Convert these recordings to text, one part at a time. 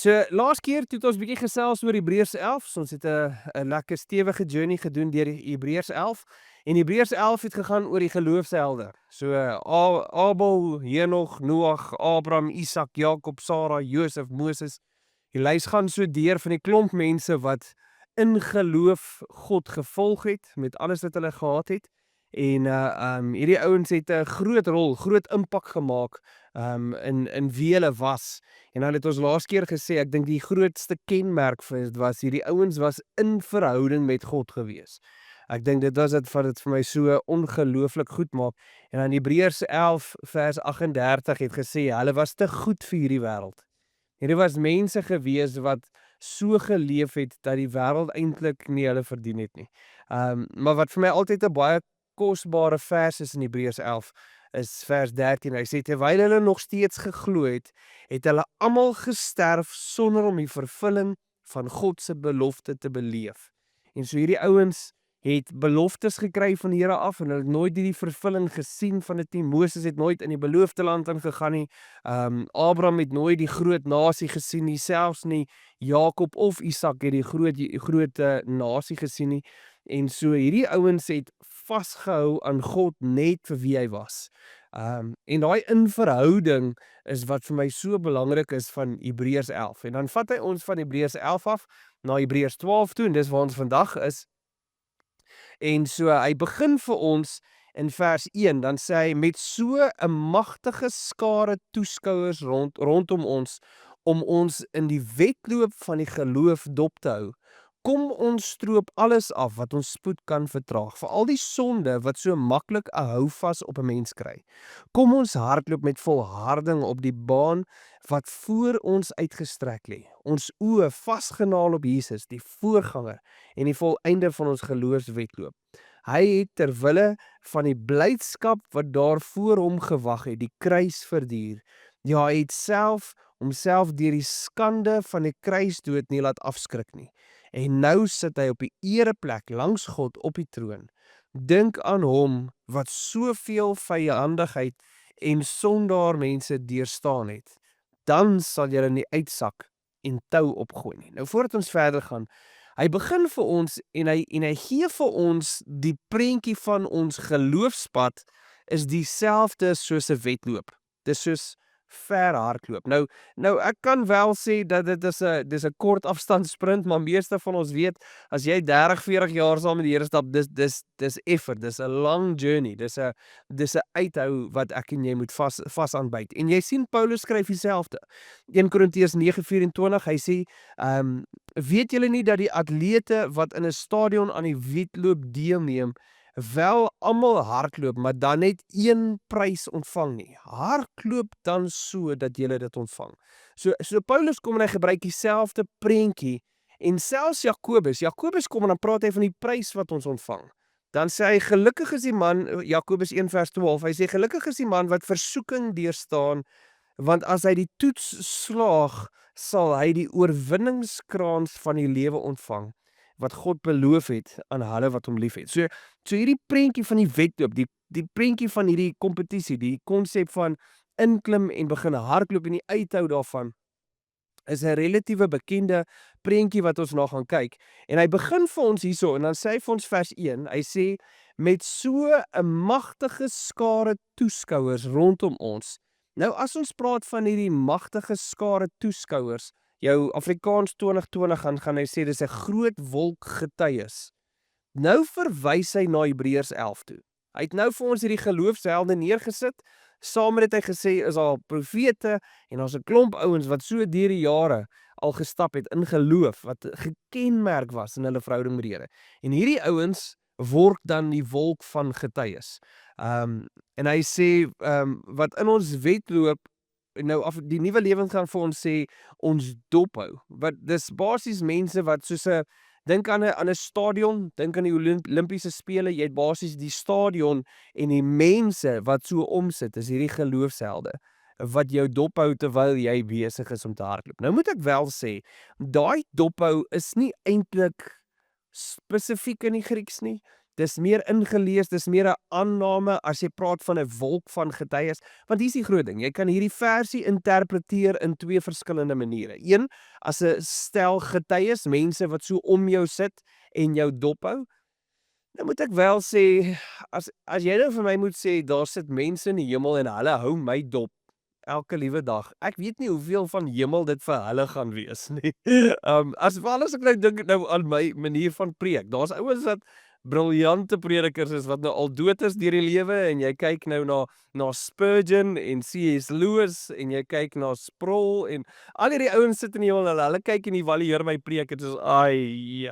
So, laas keer toe het ons bietjie gesels oor Hebreërs 11. So, ons het 'n lekker stewige journey gedoen deur die Hebreërs 11. En Hebreërs 11 het gegaan oor die geloofshelde. So, Abel, Henog, Noag, Abraham, Isak, Jakob, Sara, Josef, Moses. Die lys gaan so deur van die klomp mense wat in geloof God gevolg het met alles wat hulle gehad het. En hierdie ouens het 'n groot rol, groot impak gemaak in wie hulle was. En dan het ons laas keer gesê, ek dink die grootste kenmerk vir dit was hierdie ouens was in verhouding met God gewees. Ek dink dit was dit wat dit vir my so ongelooflik goed maak. En dan Hebreërs 11 vers 38 het gesê hulle was te goed vir hierdie wêreld. Hierdie was mense gewees wat so geleef het dat die wêreld eintlik nie hulle verdien het nie. Maar wat vir my altyd 'n baie kosbare vers is in Hebreërs 11 is vers 13. Hy sê terwyl hulle nog steeds geglo het, het hulle almal gesterf sonder om die vervulling van God se belofte te beleef. En so hierdie ouens het beloftes gekry van die Here af en hulle het nooit die vervulling gesien van dit nie. Moses het nooit in die beloofde land ingegaan nie. Abraham het nooit die groot nasie gesien nie, selfs nie Jakob of Isak het die groot nasie gesien nie. En so hierdie ouens het vasgehou aan God net vir wie hy was. En daai in verhouding is wat vir my so belangrik is van Hebreërs 11. En dan vat hy ons van Hebreërs 11 af na Hebreërs 12 toe en dis waar ons vandag is. En so hy begin vir ons in vers 1, dan sê hy met so 'n magtige skare toeskouers rondom ons om ons in die wedloop van die geloof dop te hou. Kom ons stroop alles af wat ons spoed kan vertraag, veral die sonde wat so maklik 'n houvas op 'n mens kry. Kom ons hardloop met volharding op die baan wat voor ons uitgestrek lê. Ons oë vasgenaal op Jesus, die voorganger en die volëinder van ons geloofswedloop. Hy het ter wille van die blydskap wat daar voor hom gewag het, die kruis verduur. Ja, hy het homself deur die skande van die kruisdood nie laat afskrik nie. En nou sit hy op die ereplek langs God op die troon. Dink aan hom wat soveel vyandigheid en sondaar mense deurstaan het. Dan sal jy nie uitsak en tou opgooi nie. Nou voordat ons verder gaan, hy begin vir ons en hy gee vir ons die prentjie van ons geloofspad is dieselfde soos 'n wedloop. Dis soos ver hardloop. Nou ek kan wel sê dat dis 'n kort afstand sprint, maar meeste van ons weet as jy 30, 40 jaar saam met die Here stap, dis effort, dis 'n lang journey, dis 'n uithou wat ek en jy moet vas aanbyt. En jy sien Paulus skryf dieselfde. 1 Korintiërs 9:24, hy sê, weet julle nie dat die atlete wat in 'n stadion aan die wedloop deelneem, wel almal hardloop, maar dan net een prys ontvang nie. Hardloop dan so dat jy dit ontvang. So Paulus kom en hy gebruik dieselfde prentjie en selfs Jakobus kom en dan praat hy van die prys wat ons ontvang. Dan sê hy gelukkig is die man, Jakobus 1 vers 12, hy sê gelukkig is die man wat versoeking deurstaan, want as hy die toets slaag, sal hy die oorwinningskraans van die lewe ontvang wat God beloof het aan hulle wat hom liefhet. So hierdie prentjie van die wedloop, die prentjie van hierdie kompetisie, die konsep van inklim en begin hardloop en die uithou daarvan is 'n relatiewe bekende prentjie wat ons na gaan kyk. En hy begin vir ons hierso en dan sê hy vir ons vers 1, hy sê met so 'n magtige skare toeskouers rondom ons. Nou as ons praat van hierdie magtige skare toeskouers, jou Afrikaans 2020 gaan hy sê dis 'n groot wolk getuies. Nou verwys hy na Hebreërs 11 toe. Hy het nou vir ons hierdie geloofshelde neergesit. Saam met dit hy gesê is al profete en daar's 'n klomp ouens wat so deur die jare al gestap het in geloof wat gekenmerk was in hulle verhouding met die Here. En hierdie ouens word dan die wolk van getuies. En hy sê wat in ons wedloop nou af die nuwe lewens gaan vir ons sê ons dophou. Wat dis basies mense wat soos 'n dink aan 'n stadion, dink aan die Olimpiese spele, jy het basies die stadion en die mense wat so omsit, is hierdie geloofshelde wat jou dophou terwyl jy besig is om te hardloop. Nou moet ek wel sê, daai dophou is nie eintlik spesifiek in die Grieks nie. dis meer ingelees, dis meer 'n aanname as jy praat van 'n wolk van getuies, want hier is die groot ding, jy kan hierdie versie interpreteer in 2 verskillende maniere. Een, as 'n stel getuies, mense wat so om jou sit en jou dophou. Nou moet ek wel sê, as jy nou vir my moet sê, daar sit mense in die hemel en hulle hou my dop elke liewe dag. Ek weet nie hoeveel van hemel dit vir hulle gaan wees nie. Veral as ek nou dink nou aan my manier van preek. Daar's ouens wat briljante predikers is wat nou al dood is deur die lewe en jy kyk nou na Spurgeon en C.S. Lewis en jy kyk na Sproul en al hierdie ouens sit in die hemel en hulle kyk en evalueer my preek en soos ai,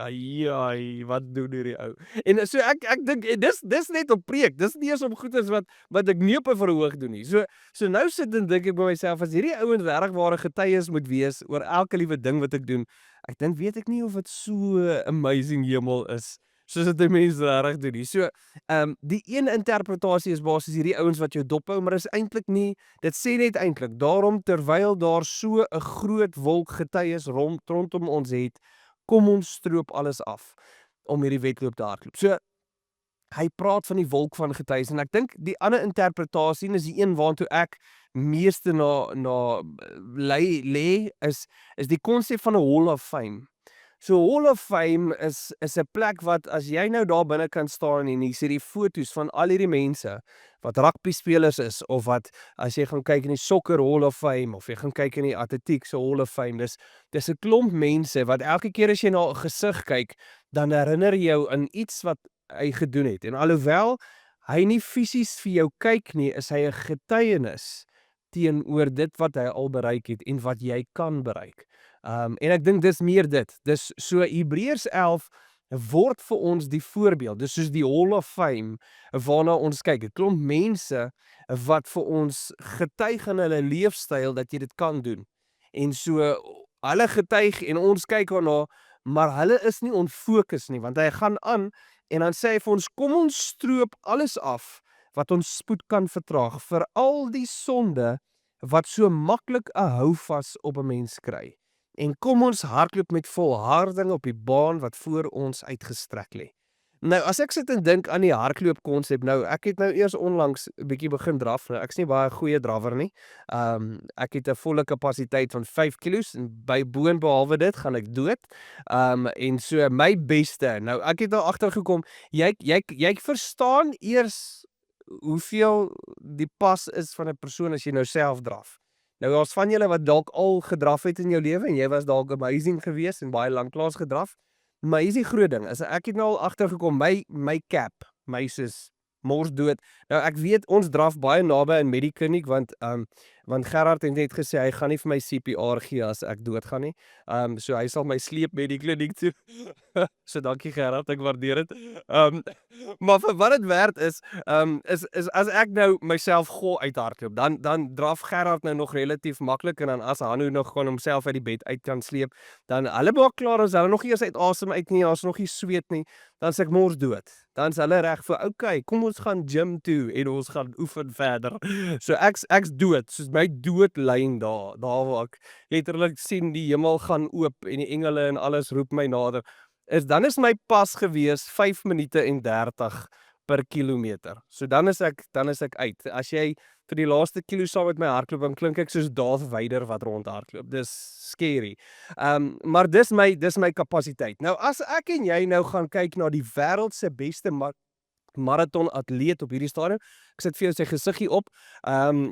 wat doen hierdie ou? En so ek dink dis net op preek. Dis nie eens op goedes wat ek nie op 'n verhoog doen nie. So nou sit en dink ek by myself, as hierdie ouens regware getuies moet wees oor elke liewe ding wat ek doen, ek dink weet ek nie of dit so amazing hemel is soos dit die mense regtig doen nie. So, die een interpretasie is basies hierdie ouens wat jou dophou, maar is eintlik nie, dit sê net eintlik, daarom terwyl daar so 'n groot wolk getuies rondom ons het, kom ons stroop alles af om hierdie wedloop te hardloop. So, hy praat van die wolk van getuies en ek dink die ander interpretasie en is die een waartoe ek meeste na lê is die konsep van 'n Hall of Fame. So Hall of Fame is 'n plek wat as jy nou daar binne kan staan en jy sien die foto's van al hierdie mense wat rugby spelers is of wat as jy gaan kyk in die sokker Hall of Fame of jy gaan kyk in die atletiek se Hall of Fame, dis 'n klomp mense wat elke keer as jy na 'n gesig kyk, dan herinner jy jou aan iets wat hy gedoen het. En alhoewel hy nie fisies vir jou kyk nie, is hy 'n getuienis teenoor dit wat hy al bereik het en wat jy kan bereik. En ek dink dis meer dit. Dis so Hebreërs 11 word vir ons die voorbeeld. Dis soos die Hall of Fame waarna ons kyk. 'n Klomp mense wat vir ons getuig in hulle leefstyl dat jy dit kan doen. En so hulle getuig en ons kyk daarna, maar hulle is nie onfokus nie, want hy gaan aan en dan sê hy vir ons, kom ons stroop alles af wat ons spoed kan vertraag, vir al die sonde wat so maklik 'n houvas op 'n mens kry. En kom ons hardloop met volharding op die baan wat voor ons uitgestrek lê. Nou as ek sit en dink aan die hardloop konsep, nou ek het nou eers onlangs 'n bietjie begin draf. Nou ek's nie baie goeie drawer nie. Ek het 'n volle kapasiteit van 5 kilos en by boonbehalwe dit gaan ek dood. En so my beste. Nou ek het nou agtergekom, jy verstaan eers hoeveel die pas is van 'n persoon as jy nou self draf. Nou daar's van julle wat dalk al gedraf het in jou lewe en jy was dalk amazing geweest en baie lanklaas gedraf. Maar hier is die groot ding, ek het nou al agtergekom, my cap, my soos mors dood. Nou ek weet ons draf baie naby in Medikliniek want Gerard het net gesê hy gaan nie vir my CPR gee as ek doodgaan nie. So hy sal my sleep Medikliniek toe. So dankie Gerard, ek waardeer dit. Maar vir wat dit werd is as ek nou myself uithardloop, dan draf Gerard nou nog relatief maklik en dan as Hanu nog gewoon homself uit die bed uit kan sleep, dan hulle maak klaar as hulle nog nie eers uit asem uit nie, as nog nie sweet nie, dan sê ek mors dood. Dan is hulle reg vir okay, kom ons gaan gym toe en ons gaan oefen verder. So ek's dood, soos my doodlyn daar waar ek letterlik sien die hemel gaan oop en die engele en alles roep my nader. Dan is my pas gewees 5 minute en 30 per kilometer. So dan is ek uit. As jy vir die laaste kilo saam met my hardloop, dan klink ek soos Darth Vader wat rondhardloop. Dis scary. Maar dis my kapasiteit. Nou as ek en jy nou gaan kyk na die wêreld se beste marathon atleet op hierdie stadium. Ek sit vir jou sy gesiggie op.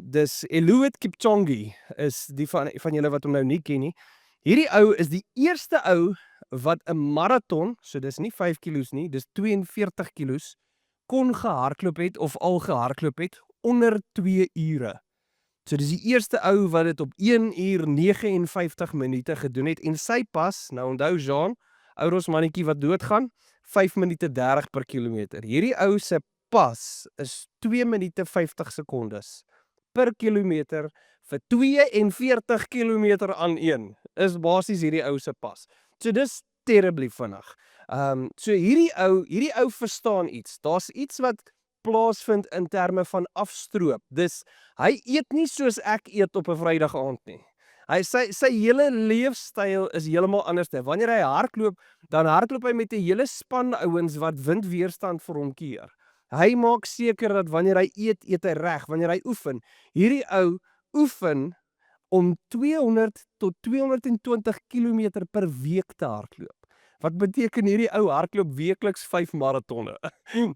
Dis Eliud Kipchoge is die van julle wat hom nou nie ken nie. Hierdie ou is die eerste ou wat 'n marathon, so dis nie 5 kilos nie, dis 42 kilos, kon gehardloop het of al gehardloop het onder 2 ure. So dis die eerste ou wat dit op 1 uur 59 minute gedoen het en sy pas, nou onthou Jean, ouros mannetjie wat doodgaan, 5 minute 30 per kilometer. Hierdie ou se pas is 2 minute 50 sekondes per kilometer vir 42 kilometer aan een. Is basies hierdie ou se pas. So dis terribly vinnig. So hierdie ou verstaan iets. Daar's iets wat plaasvind in terme van afstroop. Dis hy eet nie soos ek eet op 'n Vrydag aand nie. Sy hele leefstyl is heeltemal anders. Wanneer hy hardloop, dan hardloop hy met 'n hele span ouens wat windweerstand vir hom keer. Hy maak seker dat wanneer hy eet hy reg, wanneer hy oefen. Hierdie ou oefen om 200 tot 220 kilometer per week te hardloop. Wat beteken hierdie ou hardloop weekliks 5 maratonne.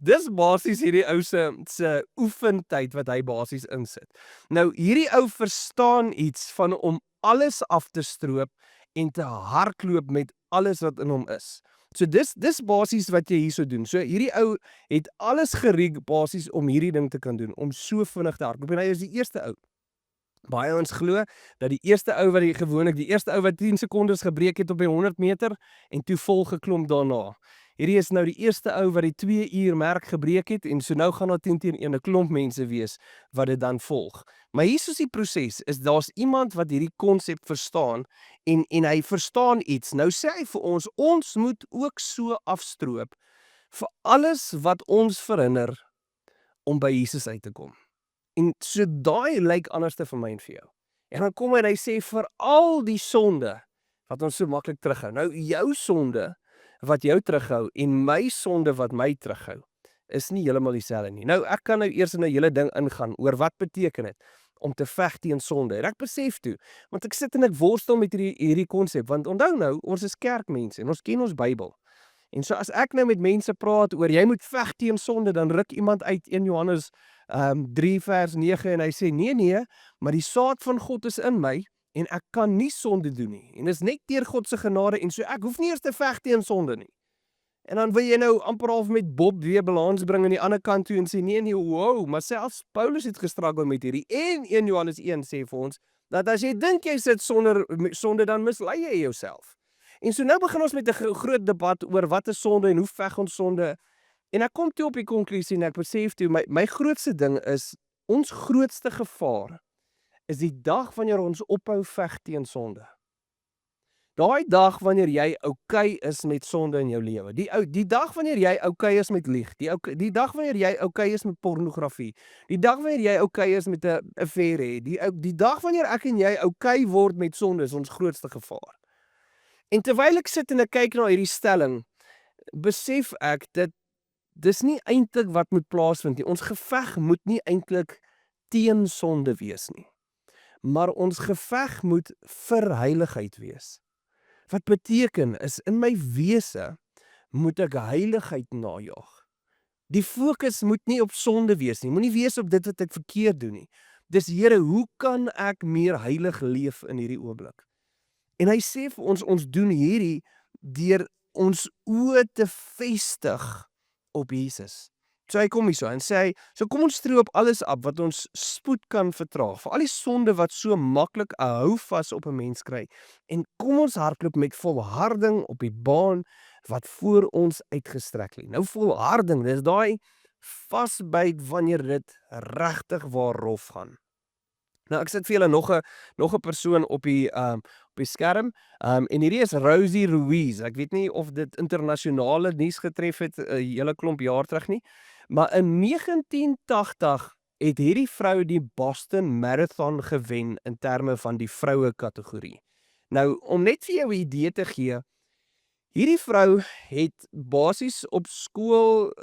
Dis basies hierdie ou se oefentyd wat hy basies insit. Nou hierdie ou verstaan iets van om alles af te stroop en te hardloop met alles wat in hom is. So dis basies wat jy hierso doen. So hierdie ou het alles gerig basies om hierdie ding te kan doen, om so vinnig te hardloop. En hy is die eerste ou. Baie ons glo dat die eerste ou wat 10 sekondes gebreek het op die 100 meter en toe vol geklomp daarna. Hierdie is nou die eerste ou wat die 2 uur merk gebreek het en so nou gaan daar 10 teen 1 'n klomp mense wees wat dit dan volg. Maar hier is die proses, daar's iemand wat hierdie konsep verstaan en hy verstaan iets. Nou sê hy vir ons moet ook so afstroop vir alles wat ons verhinder om by Jesus uit te kom. En so daai lyk anderste vir my en vir jou. En dan kom hy en hy sê vir al die sonde wat ons so maklik terughou. Nou jou sonde wat jou terughou en my sonde wat my terughou, is nie heeltemal dieselfde nie. Nou ek kan nou eers in 'n hele ding ingaan oor wat beteken dit om te veg teen sonde. En ek besef toe, want ek sit en ek worstel met hierdie konsep, want onthou nou, ons is kerkmense en ons ken ons Bybel. En so as ek nou met mense praat oor jy moet veg teen sonde, dan ruk iemand uit 1 Johannes 3 vers 9 en hy sê nee, maar die saad van God is in my en ek kan nie sonde doen nie. En dis net deur God se genade en so ek hoef nie eers te veg teen sonde nie. En dan wil jy nou amper half met Bob weer balans bring aan die ander kant toe en sê nee, wow, maar selfs Paulus het gestruggle met hierdie. En 1 Johannes 1 sê vir ons dat as jy dink jy sit sonder sonde, dan mislei jy jouself. En so nou begin ons met 'n groot debat oor wat is sonde en hoe veg ons sonde. En ek kom toe op die konklusie en ek besef toe my grootste ding is ons grootste gevaar is die dag wanneer ons ophou veg teen sonde. Daai dag wanneer jy okay is met sonde in jou lewe. Die dag wanneer jy okay is met lieg. Die dag wanneer jy okay is met pornografie. Die dag wanneer jy okay is met 'n affaire. Die dag wanneer ek en jy okay word met sonde is ons grootste gevaar. En terwyl ek sit en ek kyk na hierdie stelling, besef ek dat dis nie eintlik wat moet plaasvind nie. Ons geveg moet nie eintlik teen sonde wees nie. Maar ons geveg moet vir heiligheid wees. Wat beteken is in my wese moet ek heiligheid najag. Die fokus moet nie op sonde wees nie. Moenie wees op dit wat ek verkeerd doen nie. Dis Here, hoe kan ek meer heilig leef in hierdie oomblik? En hy sê vir ons doen hierdie deur ons oë te vestig op Jesus. So hy kom hierso en sê hy, so kom ons stroop alles af wat ons spoed kan vertraag, vir al die sonde wat so maklik 'n houvas op 'n mens kry. En kom ons hardloop met volharding op die baan wat voor ons uitgestrek lê. Nou volharding, dis daai vasbyt wanneer dit regtig waar rof gaan. Nou ek sit vir julle nog 'n persoon op die skerm. En hierdie is Rosie Ruiz. Ek weet nie of dit internasionale nuus getref het 'n hele klomp jaar terug nie. Maar in 1980 het hierdie vrou die Boston Marathon gewen in terme van die vroue kategorie. Nou om net vir jou 'n idee te gee, hierdie vrou het basies op skool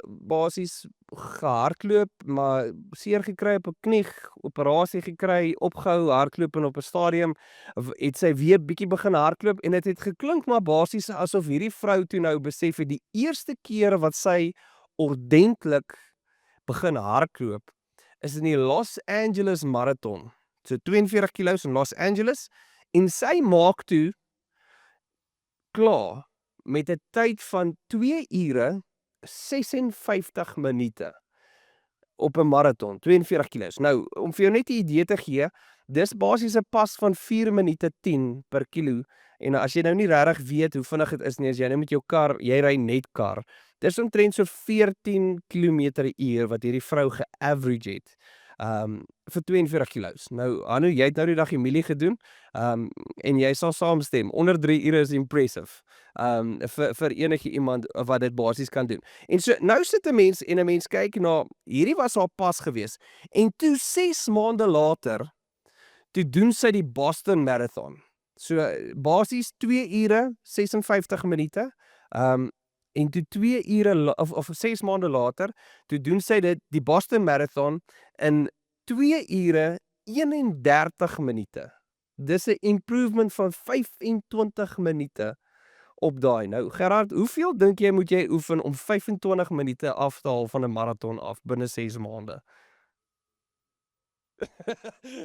gehardloop, maar seer gekry op 'n knie, operasie gekry, opgehou hardloop en op 'n stadium het sy weer bietjie begin hardloop en dit het geklink maar basies asof hierdie vrou toe nou besef het die eerste keer wat sy ordentlik begin hardloop is in die Los Angeles Marathon. So 42 kilos in Los Angeles en sy maak toe klaar met 'n tyd van 2 ure 56 minute op 'n marathon, 42 kilos. Nou, om vir jou net 'n idee te gee, dis basies 'n pas van 4 minute 10 per kilo. En as jy nou nie regtig weet hoe vinnig dit is nie, as jy nou met jou kar, jy ry net kar. Dis omtrent so 14 km/h wat hierdie vrou ge-average het. Vir 42 kilos. Nou, Hanno, jy het nou die dag Emilie gedoen, en jy sal saamstem, onder 3 ure is impressive, vir enige iemand wat dit basies kan doen. En so, nou sit 'n mens kyk na, hierdie was haar pas gewees, en toe 6 maande later, toe doen sy die Boston Marathon. So basies 2 ure 56 minute. En toe 2 ure of 6 maande later, toe doen sy die Boston Marathon in 2 ure 31 minute. Dis 'n improvement van 25 minute op daai. Nou Gerard, hoeveel dink jy moet jy oefen om 25 minute af te haal van 'n marathon af binne 6 maande?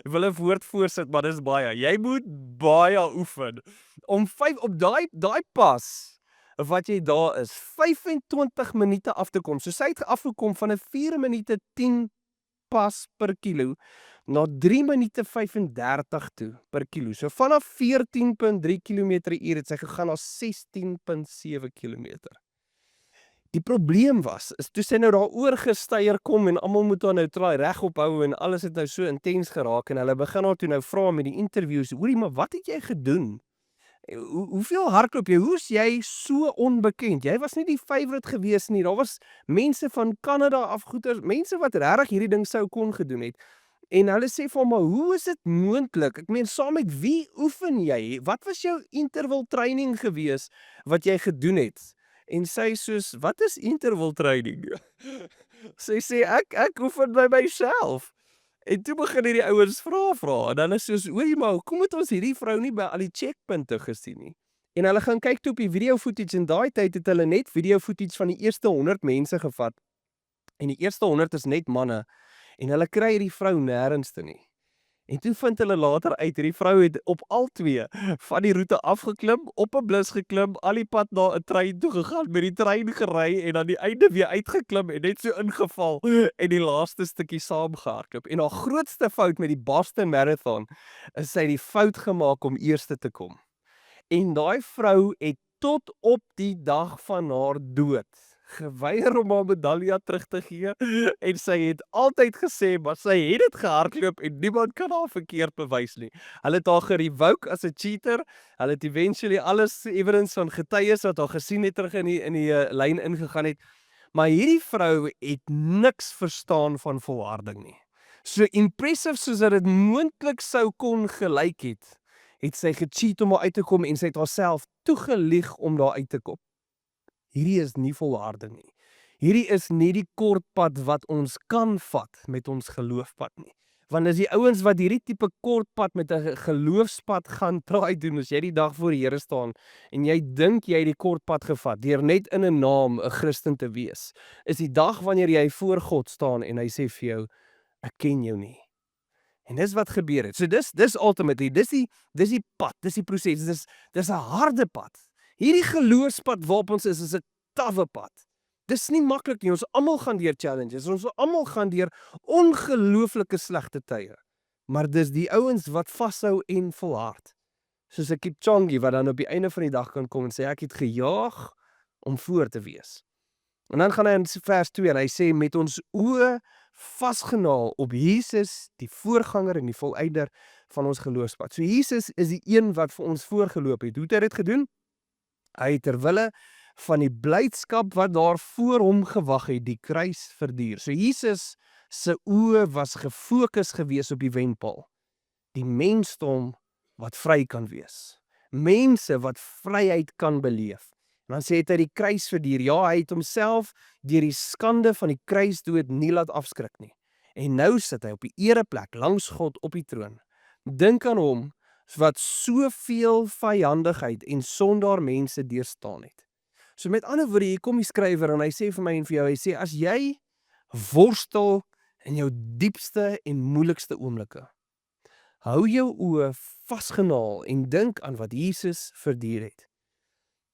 Ek wil 'n woord voorsit, maar dis baie. Jy moet baie oefen om op daai pas wat jy daar is, 25 minute af te kom. So sy het afgekom van 'n 4 minute 10 pas per kilo na 3 minute 35 toe per kilo. So vanaf 14.3 km/h het sy gegaan na 16.7 km. Die probleem is toe sy nou daar oorgestuier kom en almal moet haar nou try regop hou en alles het nou so intens geraak en hulle begin haar toe nou vra met die interviews, hoorie, maar wat het jy gedoen? Hoeveel hardloop jy? Hoe's jy so onbekend? Jy was nie die favourite gewees nie. Daar was mense van Kanada af, mense wat regtig hierdie ding sou kon gedoen het. En hulle sê vir hom, maar hoe is dit moontlik? Ek meen, saam met wie oefen jy? Wat was jou interval training gewees wat jy gedoen het? En sy soos, wat is interval training? Sy sê, ek oefen by myself. En toe begin hierdie ouens vra, en dan is soos, oei, maar hoekom het ons hierdie vrou nie by al die checkpunte gesien nie? En hulle gaan kyk toe op die video footage, en daai tyd het hulle net video footage van die eerste 100 mense gevat. En die eerste 100 is net manne, en hulle kry hierdie vrou nêrens te nie. En toe vind hulle later uit, hierdie vrou het op al 2 van die roete afgeklim, op 'n blus geklim, al die pad na 'n trein toe gegaan, met die trein gery en aan die einde weer uitgeklim en net so ingeval en die laaste stukkie saamgehardloop. En haar grootste fout met die Boston Marathon is sy die fout gemaak om eerste te kom. En daai vrou het tot op die dag van haar dood geweier om haar medalje terug te gee en sy het altyd gesê, maar sy het dit gehardloop en niemand kan haar verkeerd bewys nie. Hulle het haar gerevoke as 'n cheater, hulle het eventually alles evidence van getuies wat haar gesien het terug in die lyn ingegaan het, maar hierdie vrou het niks verstaan van volharding nie. So impressive soos dat dit moontlik sou kon gelyk het sy gecheat om daar uit te kom en sy het haarself toegelieg om daar uit te kom. Hierdie is nie volharding nie. Hierdie is nie die kort pad wat ons kan vat met ons geloofpad nie. Want as die ouens wat hierdie tipe kort pad met 'n geloofspad gaan try doen, as jy die dag voor die Here staan en jy dink jy het die kort pad gevat deur net in 'n naam 'n Christen te wees, is die dag wanneer jy voor God staan en hy sê vir jou, ek ken jou nie. En dis wat gebeur het. So dis ultimately, dis die pad, dis die proses, dis 'n harde pad. Hierdie geloofspad waarop ons is 'n tawwe pad. Dis nie maklik nie. Ons almal gaan deur challenges. Ons almal gaan deur ongelooflike slegte tye. Maar dis die ouens wat vashou en volhard. Soos 'n Kipchoge wat dan op die einde van die dag kan kom en sê ek het gejaag om voor te wees. En dan gaan hy in vers 2 en hy sê met ons oë vasgenaal op Jesus, die voorganger en die volëinder van ons geloofspad. So Jesus is die een wat vir ons voorgeloop het. Hoe het hy dit gedoen? Hy het ter wille van die blydskap wat daar voor hom gewag het, die kruis verduur. So Jesus se oë was gefokus gewees op die wenpaal. Die mensdom wat vry kan wees. Mense wat vryheid kan beleef. En dan sê hy die kruis verduur. Ja, hy het homself deur die skande van die kruisdood nie laat afskrik nie. En nou sit hy op die ereplek langs God op die troon. Dink aan hom wat soveel vyandigheid en sondaar mense deurstaan het. So met ander woorde, hier kom die skrywer en hy sê vir my en vir jou, hy sê, as jy worstel in jou diepste en moeilikste oomblikke, hou jou oë vasgenaal en dink aan wat Jesus verduur het.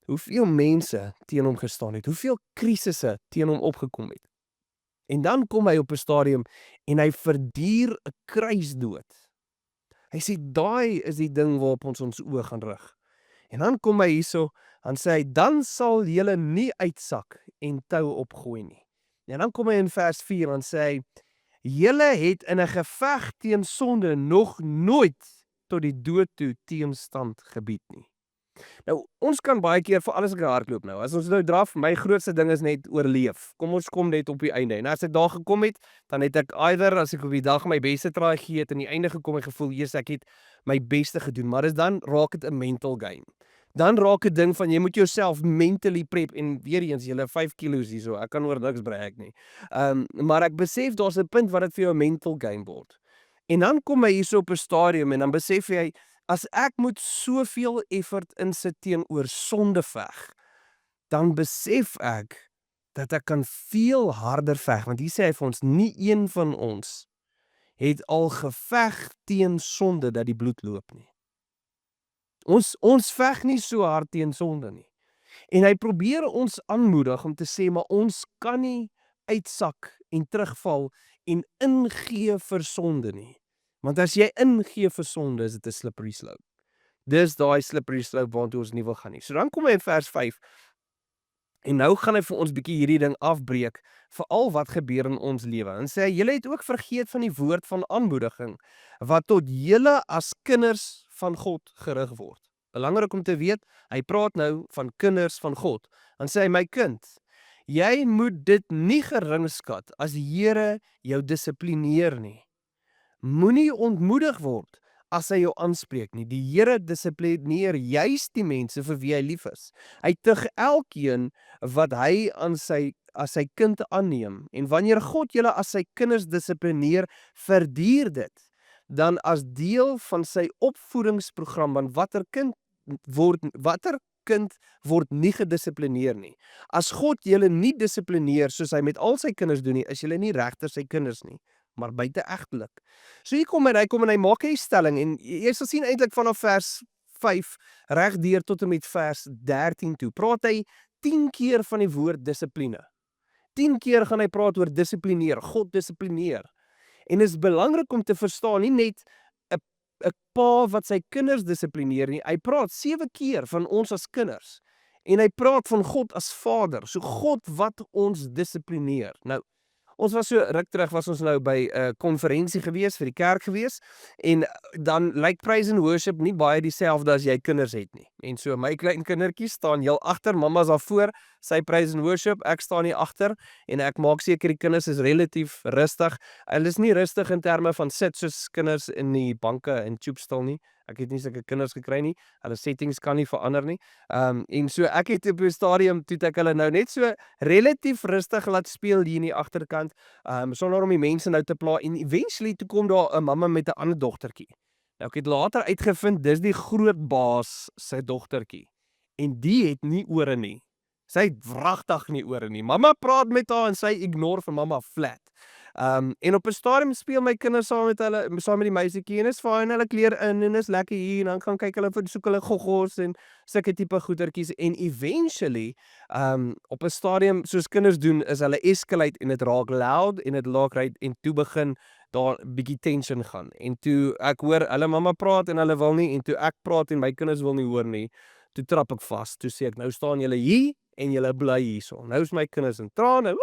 Hoeveel mense teen hom gestaan het, hoeveel krisisse teen hom opgekom het. En dan kom hy op 'n stadium en hy verduur 'n kruisdood. Hy sê, daai is die ding waarop ons oë gaan rig. En dan kom hy hierso, dan sê hy, dan sal julle nie uitsak en tou opgooi nie. En dan kom hy in vers 4, dan sê hy, julle het in 'n geveg teen sonde nog nooit tot die dood toe teenstand gebied nie. Nou, ons kan baie keer vir alles gehardloop nou. As ons nou draf, my grootste ding is net oorleef. Kom ons kom net op die einde. En as ek daar gekom het, dan het ek either as ek op die dag my beste traai gegee het en die einde gekom en gevoel, "Jesus, ek het my beste gedoen." Maar dan raak dit 'n mental game. Dan raak 'n ding van jy moet jouself mentally prep en weer eens julle 5 kilos hierso. Ek kan oor niks brag nie. Maar ek besef daar's 'n punt wat dit vir jou 'n mental game word. En dan kom hy hierso op 'n stadium en dan besef jy as ek moet soveel effort insit teenoor sonde veg, dan besef ek dat ek kan veel harder veg want hier sê hy vir ons nie een van ons het al geveg teen sonde dat die bloed loop nie. Ons veg nie so hard teen sonde nie. En hy probeer ons aanmoedig om te sê maar ons kan nie uitsak en terugval en ingee vir sonde nie. Want as jy ingee vir sonde is dit 'n slippery slope. Dis daai slippery slope waartoe ons nie wil gaan nie. So dan kom hy in vers 5 en nou gaan hy vir ons bietjie hierdie ding afbreek vir al wat gebeur in ons lewe. En sê hy julle het ook vergeet van die woord van aanmoediging wat tot julle as kinders van God gerig word. Belangrik om te weet, hy praat nou van kinders van God. Dan sê hy my kind, jy moet dit nie geringskat as die Here jou dissiplineer nie. Moenie ontmoedig word as hy jou aanspreek nie. Die Here dissiplineer juis die mense vir wie hy lief is. Hy tug elkeen wat hy as sy kind aanneem. En wanneer God julle as sy kinders dissiplineer, verduur dit dan as deel van sy opvoedingsprogram, want watter kind word nie gedissiplineer nie. As God julle nie dissiplineer soos hy met al sy kinders doen nie, is julle nie regtig sy kinders nie, maar buiteegtelik. So hier kom hy maak 'n stelling en jy sal sien eintlik vanaf vers 5 regdeur tot en met vers 13 toe. Praat hy 10 keer van die woord dissipline. 10 keer gaan hy praat oor dissiplineer, God dissiplineer. En dit is belangrik om te verstaan, nie net 'n pa wat sy kinders dissiplineer nie. Hy praat 7 keer van ons as kinders. En hy praat van God as Vader. So God wat ons dissiplineer. Nou, ons was so ruk terug was ons nou by 'n konferensie gewees vir die kerk gewees en dan lyk praise and worship nie baie dieselfde as jy kinders het nie. En so my klein kindertjies staan heel agter, mamma's daar voor, sy praise and worship, ek staan hier agter en ek maak seker die kinders is relatief rustig. Hulle is nie rustig in terme van sit soos kinders in die banke en tubestil nie. Ek het nie sulke kinders gekry nie. Hulle settings kan nie verander nie. En so ek het op 'n stadium toe ek hulle nou net so relatief rustig laat speel hier in die agterkant, sonder om die mense nou te pla en eventually toe kom daar 'n mamma met 'n ander dogtertjie. Nou ek het later uitgevind dis die groot baas se dogtertjie. En die het nie ore nie. Sy het wragtig nie ore nie. Mamma praat met haar en sy ignore vir mamma flat. En op 'n stadium speel my kinders saam met die meisietjie en is fyn, hulle kleer in en is lekker hier en dan gaan kyk hulle soek hulle goggos en sulke tipe goetertjies en eventually op 'n stadium soos kinders doen is hulle escalate en dit raak loud en dit raak right en toe begin daar bietjie tension gaan. En toe ek hoor hulle mamma praat en hulle wil nie en toe ek praat en my kinders wil nie hoor nie, toe trap ek vas. Toe sê ek nou staan julle hier en julle bly hierso. Nou is my kinders in trane.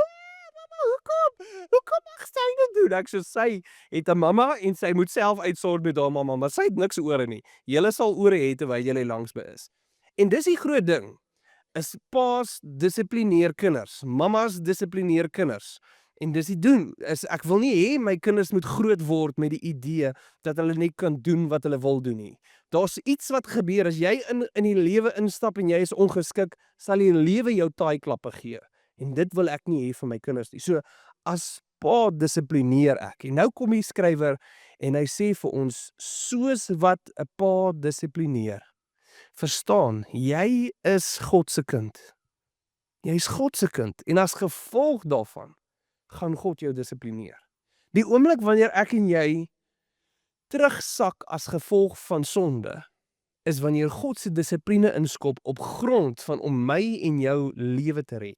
Hoekom mag sy dit doen? Ek sê sy het 'n mamma en sy moet self uitsort met haar mamma, maar sy het niks ore nie. Julle sal ore hê terwyl julle langs by is. En dis die groot ding. Is pa's dissiplineer kinders, mammas dissiplineer kinders. En dis die doen. Ek wil nie hê my kinders moet groot word met die idee dat hulle net kan doen wat hulle wil doen nie. Daar's iets wat gebeur as jy in die lewe instap en jy is ongeskik, sal die lewe jou taai klappe gee. En dit wil ek nie hê vir my kinders nie. So as pa dissiplineer ek. En nou kom die skrywer en hy sê vir ons soos wat 'n pa dissiplineer. Verstaan, jy is God se kind. Jy is God se kind en as gevolg daarvan gaan God jou dissiplineer. Die oomblik wanneer ek en jy terugsak as gevolg van sonde, is wanneer God se dissipline inskop op grond van om my en jou lewe te red.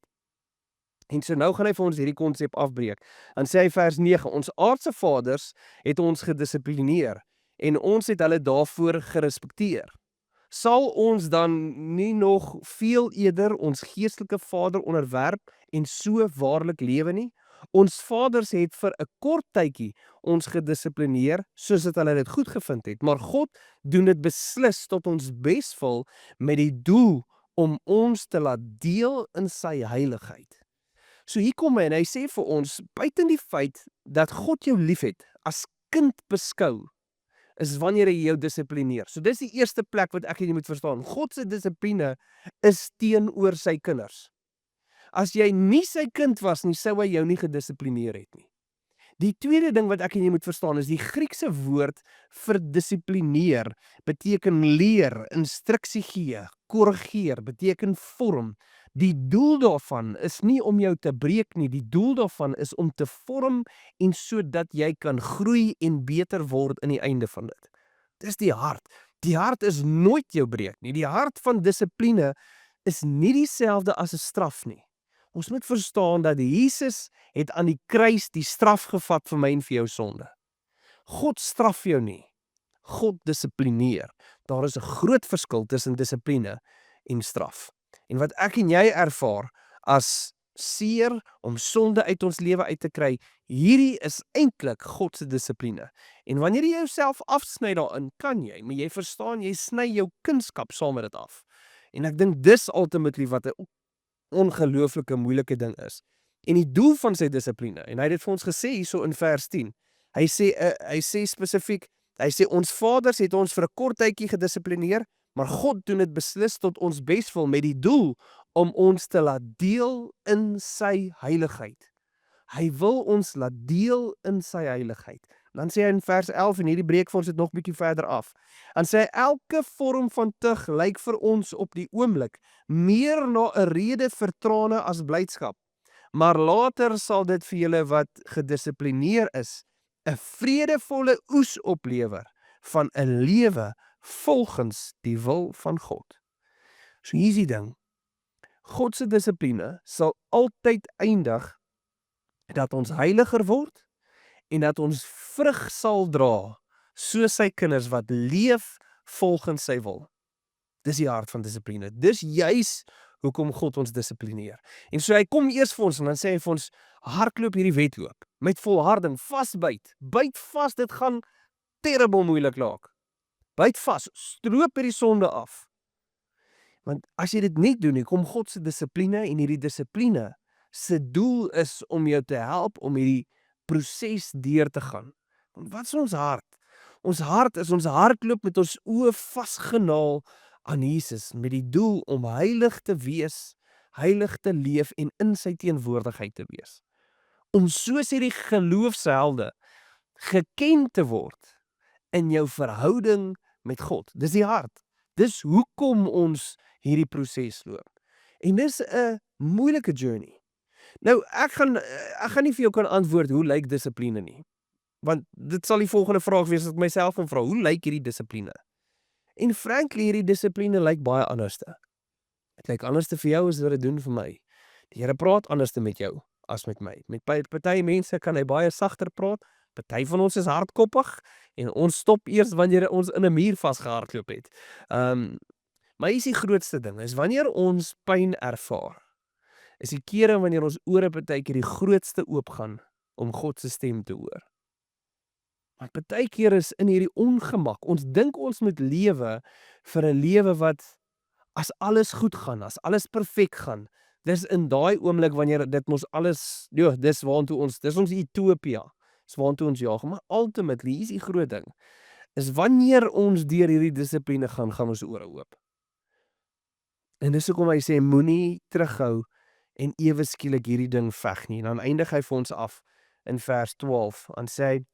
En so nou gaan hy vir ons hierdie konsep afbreek. Dan sê hy vers 9, ons aardse vaders het ons gedissiplineer en ons het hulle daarvoor gerespekteer. Sal ons dan nie nog veel eerder ons geestelike Vader onderwerp en so waarlik lewe nie? Ons vaders het vir 'n kort tydjie ons gedissiplineer soos dat hulle dit goed gevind het, maar God doen dit beslis tot ons beswil met die doel om ons te laat deel in sy heiligheid. So hier kom hy en hy sê vir ons, buiten die feit dat God jou liefhet, as kind beskou, is wanneer hy jou dissiplineer. So dis die eerste plek wat ek en jy moet verstaan. God se dissipline is teenoor sy kinders. As jy nie sy kind was nie, sou hy jou nie gedissiplineer het nie. Die tweede ding wat ek en jy moet verstaan is die Griekse woord vir dissiplineer beteken leer, instruksie gee, korrigeer, beteken vorm. Die doel daarvan is nie om jou te breek nie, die doel daarvan is om te vorm en sodat jy kan groei en beter word in die einde van dit. Dis die hart. Die hart is nooit jou breek nie. Die hart van dissipline is nie dieselfde as 'n straf nie. Ons moet verstaan dat Jesus het aan die kruis die straf gevat vir my en vir jou sonde. God straf jou nie. God dissiplineer. Daar is 'n groot verskil tussen dissipline en straf. En wat ek en jy ervaar as seer om sonde uit ons lewe uit te kry, hierdie is eintlik God se dissipline. En wanneer jy jouself afsny daarin, kan jy, maar jy verstaan, jy sny jou kunskap saam met dit af. En ek dink dis ultimately wat 'n ongelooflike moeilike ding is. En die doel van sy dissipline, en hy het dit vir ons gesê hierso in vers 10. Hy sê spesifiek, hy sê ons vaders het ons vir 'n kort tydjie gedissiplineer, maar God doen dit beslis tot ons beswil met die doel om ons te laat deel in sy heiligheid. Hy wil ons laat deel in sy heiligheid. Dan sê hy in vers 11, en hierdie breek vir ons dit nog bietjie verder af. Dan sê hy, elke vorm van tug lyk vir ons op die oomblik meer na 'n rede vir trane as blydskap. Maar later sal dit vir julle wat gedissiplineer is, 'n vredevolle oes oplewer van 'n lewe volgens die wil van God. So hier is die ding. God se dissipline sal altyd eindig dat ons heiliger word en dat ons vrug sal dra soos sy kinders wat leef volgens sy wil. Dis die hart van dissipline. Dis juis hoekom God ons dissiplineer. En so hy kom eers vir ons en dan sê hy vir ons, hardloop hierdie wedloop met volharding, vasbyt. Byt vas, dit gaan terrible moeilik raak. Byt vas, stroop hierdie sonde af. Want as jy dit nie doen nie, kom God se dissipline en hierdie dissipline se doel is om jou te help om hierdie proses deur te gaan. Want wat is ons hart? Ons hart is ons hardloop met ons oë vasgenaal aan Jesus met die doel om heilig te wees, heilig te leef en in sy teenwoordigheid te wees. Om soos hierdie geloofshelde geken te word in jou verhouding met God. Dis die hart. Dis hoekom ons hierdie proses loop. En dis 'n moeilike journey. Nou ek gaan nie vir jou kan antwoord hoe lyk dissipline nie. Want dit sal die volgende vraag wees as ek myself gaan vra, hoe lyk hierdie dissipline? En frankly, hierdie dissipline lyk baie anderste. Dit lyk anderste vir jou as wat dit doen vir my. Die Here praat anderste met jou as met my. Met party mense kan hy baie sagter praat. Party van ons is hardkoppig en ons stop eers wanneer ons in 'n muur vasgehardloop het. Maar hier is die grootste ding, is wanneer ons pyn ervaar, is die kere wanneer ons ore partykeer die grootste oopgaan om God se stem te hoor. Maar partykeer is in hierdie ongemak, ons dink ons moet lewe vir 'n lewe wat as alles goed gaan, as alles perfek gaan, dis in daai oomblik wanneer dit mos alles, dis waantoe ons, dis ons utopia, dis waantoe ons jaag, maar ultimately, hier is die groot ding, is wanneer ons deur hierdie dissipline gaan ons ore oop. En dis hoekom hy sê, moenie terughou en ewe skielik hierdie ding veg nie. En dan eindig hy vir ons af in vers 12, en sê hy,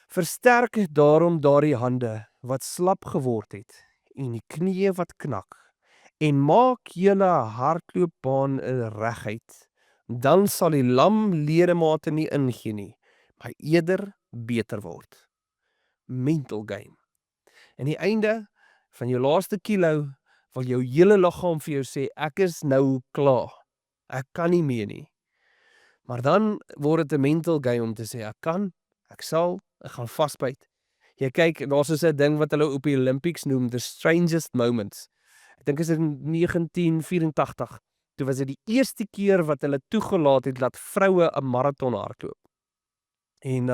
versterk daarom daardie hande wat slap geword het, en die knieë wat knak, en maak julle hardloopbaan in regheid, dan sal die lam ledemate nie ingee nie, maar eerder beter word. Mental game. En die einde van jou laaste kilo, wil jou hele liggaam vir jou sê, ek is nou klaar, ek kan nie meer nie. Maar dan word dit 'n mental game om te sê, ek kan, ek sal, ek gaan vasbyt. Jy kyk, daar's so 'n ding wat hulle op die Olympics noem, the strangest moments. Ek dink is in 1984, toe was dit die eerste keer wat hulle toegelaat het dat vroue 'n maraton hardloop. En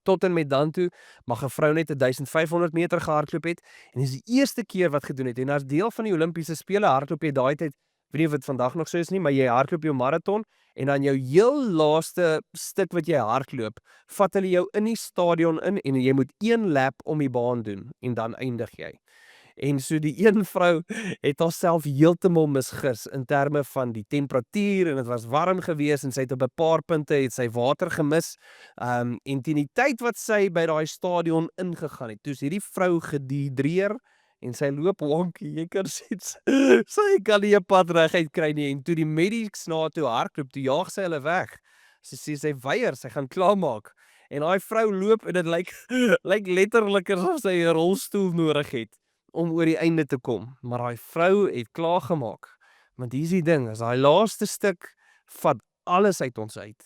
tot en met dan toe mag 'n vrou net 1500 meter gehardloop het en dis die eerste keer wat gedoen het en as deel van die Olimpiese spele hardloop jy daai tyd, weet nie of dit vandag nog so is nie, maar jy hardloop jou maraton en dan jou heel laaste stuk wat jy hardloop, vat hulle jou in die stadion in en jy moet 1 lap om die baan doen en dan eindig jy. En so die een vrou het haarself heeltemal misgis in terme van die temperatuur en dit was warm geweest en sy het op 'n paar punte het sy water gemis. En teen die tyd wat sy by daai stadion ingegaan het, toe's hierdie vrou gedehidreer en sy loop wonkie, jy kan sien sy kan nie 'n pad reguit kry nie en toe die medics na toe hardloop, toe jaag sy hulle weg. Sy sê sy weier, sy gaan klaarmaak. En daai vrou loop en dit lyk lyk letterlik asof sy 'n rolstoel nodig het om oor die einde te kom, maar daai vrou het klaargemaak. Want hier's die ding, as daai laaste stuk vat alles uit ons uit.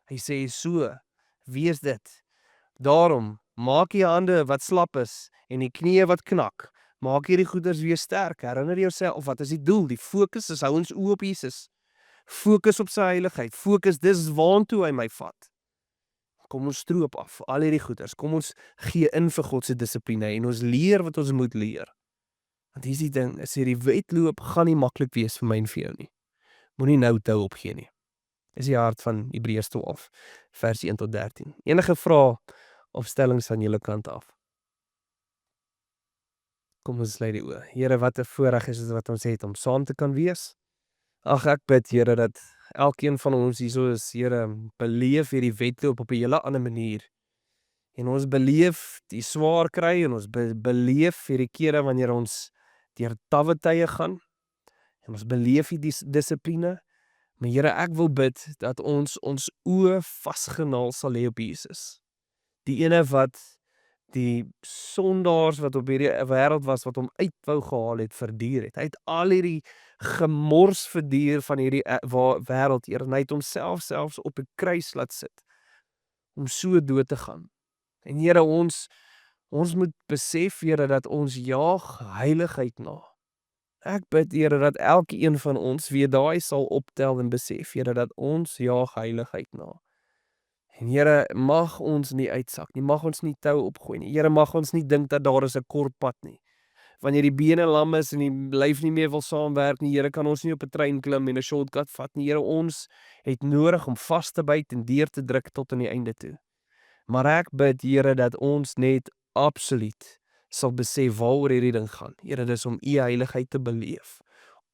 Hy sê so, wees dit. Daarom, maak die hande wat slap is en die knieë wat knak. Maak hierdie goeders weer sterk. Herinner jouself, wat is die doel? Die fokus is hou ons oë op Jesus. Fokus op sy heiligheid. Fokus, dis waantoe hy my vat. Kom ons stroop af, al hierdie goeders. Kom ons gee in vir God se dissipline en ons leer wat ons moet leer. Want hier is die ding, as hierdie wedloop gaan nie maklik wees vir my en vir jou nie. Moenie nou tou opgee nie. Is die hart van Hebreërs 12, vers 1 tot 13. Enige vrae of stellings van julle kant af? Kom ons sluit die oë. Here, wat 'n voorreg is dit wat ons het om saam te kan wees. Ag, ek bid, Here, dat elkeen van ons hierso is, Here, beleef hierdie wedloop op 'n hele ander manier. En ons beleef die swaar kry en ons beleef hierdie kere wanneer ons deur tawwe tye gaan. En ons beleef die dissipline. Maar Here, ek wil bid dat ons oë vasgenaal sal hê op Jesus. Die ene wat die sondaars wat op hierdie wêreld was, wat hom uit wou gehaal het, verduur het. Hy het al hierdie gemors verduur van hierdie wêreld, Here, en hy het homself selfs op 'n kruis laat sit, om so dood te gaan. En Here, ons moet besef, Here, dat ons jaag heiligheid na. Ek bid, Here, dat elkeen van ons weer daai sal optel en besef, Here, dat ons jaag heiligheid na. En Here, mag ons nie uitsak nie, mag ons nie tou opgooi nie. Here, mag ons nie dink dat daar is 'n kort pad nie. Wanneer die bene lam is en die lyf nie meer wil saamwerk nie, Here, kan ons nie op 'n trein klim en 'n shortcut vat nie. Here, ons het nodig om vas te byt en deur te druk tot aan die einde toe. Maar ek bid, Here, dat ons net absoluut sal besef waaroor hierdie ding gaan. Here, dis om U heiligheid te beleef,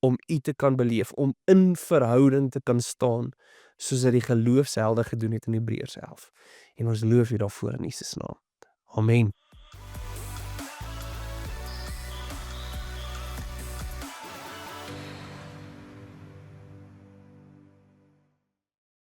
om U te kan beleef, om in verhouding te kan staan, soos dat die geloofshelde gedoen het in Hebreërs 11. En ons loof U daarvoor in Jesus naam. Amen.